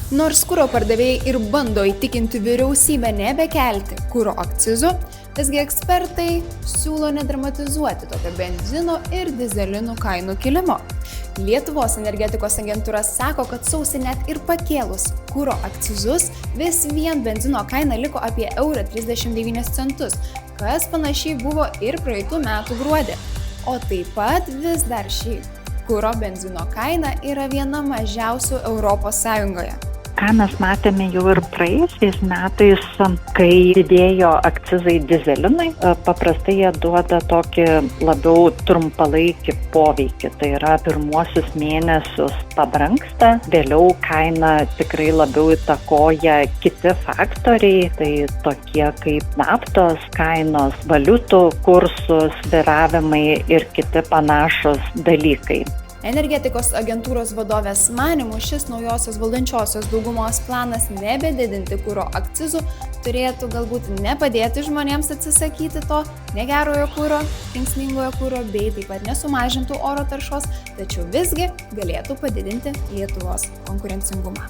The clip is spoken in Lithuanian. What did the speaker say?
Nors kuro pardavėjai ir bando įtikinti vyriausybę nebekelti kuro akcizų, visgi ekspertai siūlo nedramatizuoti tokio benzino ir dizelinų kainų kilimo. Lietuvos energetikos agentūra sako, kad sausį net ir pakėlus kuro akcizus, vis vien benzino kaina liko apie €39, kas panašiai buvo ir praeitų metų gruodį. O taip pat vis dar ši kuro benzino kaina yra viena mažiausių Europos Sąjungoje. Ką mes matėme jau ir praėjusiais metais, kai didėjo akcizai dizelinai, paprastai jie duoda tokį labiau trumpalaikį poveikį. Tai yra pirmuosius mėnesius pabrangsta, vėliau kaina tikrai labiau įtakoja kiti faktoriai, tai tokie kaip naftos kainos, valiutų kursų svyravimai ir kiti panašūs dalykai. Energetikos agentūros vadovės manymu, šis naujosios valdančiosios daugumos planas nebedidinti kuro akcizų turėtų galbūt nepadėti žmonėms atsisakyti to negerojo kuro, kenksmingojo kuro bei taip pat nesumažintų oro taršos, tačiau visgi galėtų padidinti Lietuvos konkurencingumą.